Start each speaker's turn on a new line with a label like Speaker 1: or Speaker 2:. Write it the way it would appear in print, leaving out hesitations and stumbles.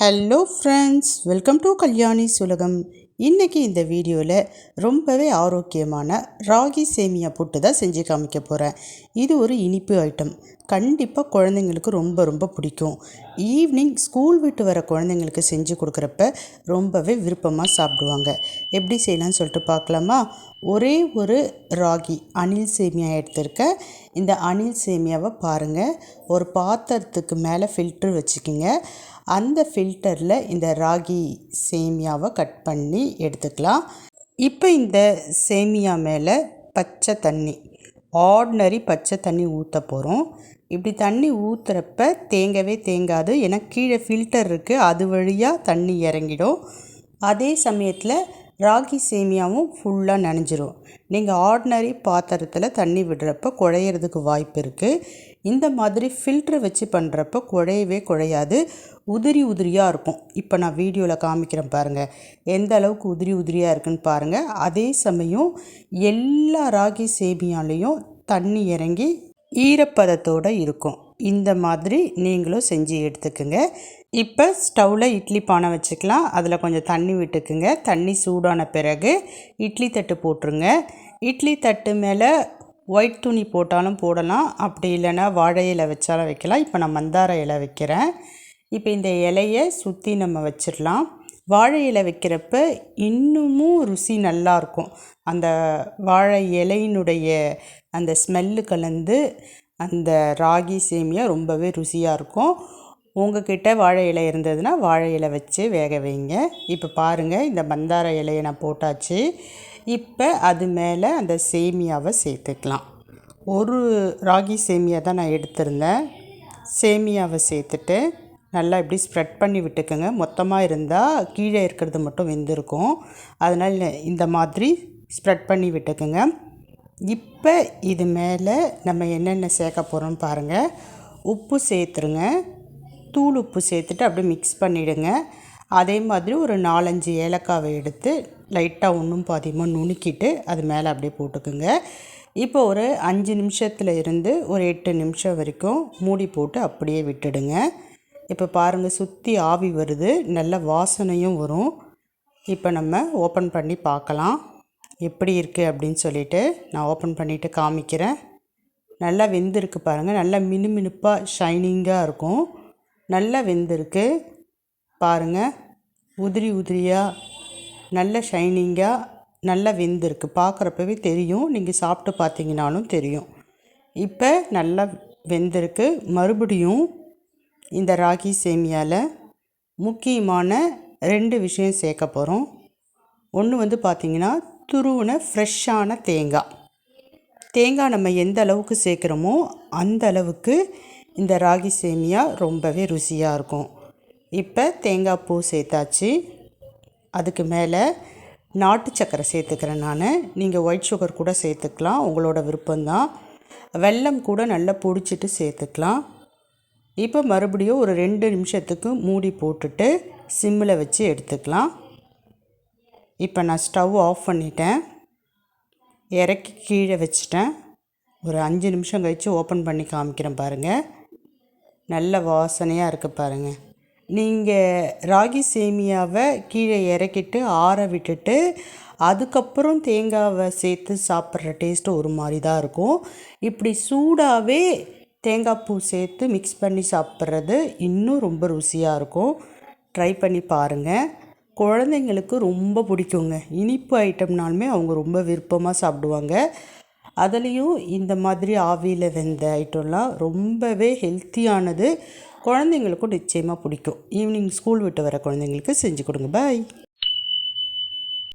Speaker 1: Hello friends, welcome to Kalyani's உலகம். இன்றைக்கி இந்த வீடியோவில் ரொம்பவே ஆரோக்கியமான ராகி சேமியா புட்டு தான் செஞ்சு காமிக்க போகிறேன். இது ஒரு இனிப்பு ஐட்டம். கண்டிப்பாக குழந்தைங்களுக்கு ரொம்ப ரொம்ப பிடிக்கும். ஈவினிங் ஸ்கூல் விட்டு வர குழந்தைங்களுக்கு செஞ்சு கொடுக்குறப்ப ரொம்பவே விருப்பமாக சாப்பிடுவாங்க. எப்படி செய்யலாம்னு சொல்லிட்டு பார்க்கலாமா? ஒரே ஒரு ராகி அணில் சேமியா எடுத்திருக்கேன். இந்த அணில் சேமியாவை பாருங்கள், ஒரு பாத்திரத்துக்கு மேலே ஃபில்ட்ரு வச்சுக்கிங்க. அந்த ஃபில்டரில் இந்த ராகி சேமியாவை கட் பண்ணி எடுத்துக்கலாம். இப்போ இந்த சேமியா மேலே பச்சை தண்ணி, ஆர்டினரி பச்சை தண்ணி ஊற்ற போகிறோம். இப்படி தண்ணி ஊற்றுறப்ப தேங்கவே தேங்காது, ஏன்னா கீழே ஃபில்டர் இருக்குது, அது வழியாக தண்ணி இறங்கிடும். அதே சமயத்தில் ராகி சேமியாவும் ஃபுல்லாக நனைஞ்சிரும். நீங்கள் ஆர்டினரி பாத்திரத்தில் தண்ணி விடுறப்ப குழையிறதுக்கு வாய்ப்பு இருக்குது. இந்த மாதிரி ஃபில்ட்ரு வச்சு பண்ணுறப்ப குழையவே குழையாது, உதிரி உதிரியாக இருக்கும். இப்போ நான் வீடியோவில் காமிக்கிறேன் பாருங்கள், எந்த அளவுக்கு உதிரி உதிரியாக இருக்குன்னு பாருங்கள். அதே சமயம் எல்லா ராகி சேமியாலேயும் தண்ணி இறங்கி ஈரப்பதத்தோடு இருக்கும். இந்த மாதிரி நீங்களும் செஞ்சு எடுத்துக்குங்க. இப்போ ஸ்டவ்வில் இட்லி பானை வச்சுக்கலாம். அதில் கொஞ்சம் தண்ணி விட்டுக்குங்க. தண்ணி சூடான பிறகு இட்லி தட்டு போட்டுருங்க. இட்லி தட்டு மேலே ஒயிட் துணி போட்டாலும் போடலாம், அப்படி இல்லைன்னா வாழை இலை வச்சாலும் வைக்கலாம். இப்போ நான் மந்தார இலை வைக்கிறேன். இப்போ இந்த இலையை சுற்றி நம்ம வச்சிடலாம். வாழை இலை வைக்கிறப்ப இன்னமும் ருசி நல்லாயிருக்கும். அந்த வாழை இலையினுடைய அந்த ஸ்மெல்லு கலந்து அந்த ராகி சேமியா ரொம்பவே ருசியாக இருக்கும். உங்கள்கிட்ட வாழை இலை இருந்ததுன்னா வாழை இலை வச்சு வேக வைங்க. இப்போ பாருங்கள், இந்த மந்தார இலையை நான் போட்டாச்சு. இப்போ அது மேலே அந்த சேமியாவை சேர்த்துக்கலாம். ஒரு ராகி சேமியா தான் நான் எடுத்திருந்தேன். சேமியாவை சேர்த்துட்டு நல்லா இப்படி ஸ்ப்ரெட் பண்ணி விட்டுக்கோங்க. மொத்தமாக இருந்தால் கீழே இருக்கிறது மட்டும் வெந்திருக்கும். அதனால் இந்த மாதிரி ஸ்ப்ரெட் பண்ணி விட்டுக்கோங்க. இப்போ இது மேலே நம்ம என்னென்ன சேர்க்க போகிறோம்னு பாருங்கள். உப்பு சேர்த்துருங்க. தூள் உப்பு சேர்த்துட்டு அப்படியே மிக்ஸ் பண்ணிவிடுங்க. அதே மாதிரி ஒரு 4-5 ஏலக்காவை எடுத்து லைட்டாக ஒன்றும் பாதியமாக நுணுக்கிட்டு அது மேலே அப்படியே போட்டுக்குங்க. இப்போ ஒரு 5 நிமிஷத்தில் இருந்து ஒரு 8 நிமிஷம் வரைக்கும் மூடி போட்டு அப்படியே விட்டுடுங்க. இப்போ பாருங்கள், சுற்றி ஆவி வருது, நல்ல வாசனையும் வரும். இப்போ நம்ம ஓப்பன் பண்ணி பார்க்கலாம் எப்படி இருக்குது அப்படின்னு சொல்லிட்டு. நான் ஓப்பன் பண்ணிவிட்டு காமிக்கிறேன். நல்லா வெந்திருக்கு பாருங்கள். நல்லா மினுமினுப்பாக ஷைனிங்காக இருக்கும். நல்லா வெந்திருக்கு பாருங்கள். உதிரி உதிரியாக நல்ல ஷைனிங்காக நல்லா வெந்திருக்கு. பார்க்குறப்பவே தெரியும், நீங்கள் சாப்பிட்டு பார்த்தீங்கன்னாலும் தெரியும். இப்போ நல்லா வெந்திருக்கு. மறுபடியும் இந்த ராகி சேமியாவில் முக்கியமான 2 விஷயம் சேர்க்க போகிறோம். ஒன்று பார்த்திங்கன்னா, துருவின ஃப்ரெஷ்ஷான தேங்காய் நம்ம எந்த அளவுக்கு சேர்க்குறோமோ அந்த அளவுக்கு இந்த ராகி சேமியா ரொம்பவே ருசியாக இருக்கும். இப்போ தேங்காய் பூ சேர்த்தாச்சு. அதுக்கு மேலே நாட்டு சக்கரை சேர்த்துக்கிறேன் நான். நீங்கள் ஒயிட் சுகர் கூட சேர்த்துக்கலாம், உங்களோட விருப்பம்தான். வெல்லம் கூட நல்லா பொடிச்சிட்டு சேர்த்துக்கலாம். இப்போ மறுபடியும் ஒரு 2 நிமிஷத்துக்கு மூடி போட்டுட்டு சிம்மில் வச்சு எடுத்துக்கலாம். இப்போ நான் ஸ்டவ் ஆஃப் பண்ணிட்டேன், இறக்கி கீழே வச்சிட்டேன். ஒரு 5 நிமிஷம் கழித்து ஓப்பன் பண்ணி காமிக்கிறேன் பாருங்கள். நல்ல வாசனையாக இருக்குது பாருங்கள். நீங்கள் ராகி சேமியாவை கீழே இறக்கிட்டு ஆற விட்டுட்டு அதுக்கப்புறம் தேங்காவை சேர்த்து சாப்பிட்ற டேஸ்ட்டு ஒரு மாதிரி தான் இருக்கும். இப்படி சூடாகவே தேங்காய் பூ சேர்த்து மிக்ஸ் பண்ணி சாப்பிட்றது இன்னும் ரொம்ப ருசியாக இருக்கும். ட்ரை பண்ணி பாருங்கள். குழந்தைங்களுக்கு ரொம்ப பிடிக்குங்க. இனிப்பு ஐட்டம்னாலுமே அவங்க ரொம்ப விருப்பமாக சாப்பிடுவாங்க. அதுலேயும் இந்த மாதிரி ஆவியில் வெந்த ஐட்டம்லாம் ரொம்பவே ஹெல்த்தியானது. குழந்தைங்களுக்கும் நிச்சயமாக பிடிக்கும். ஈவினிங் ஸ்கூல் விட்டு வர குழந்தைங்களுக்கு செஞ்சு கொடுங்க. பாய்.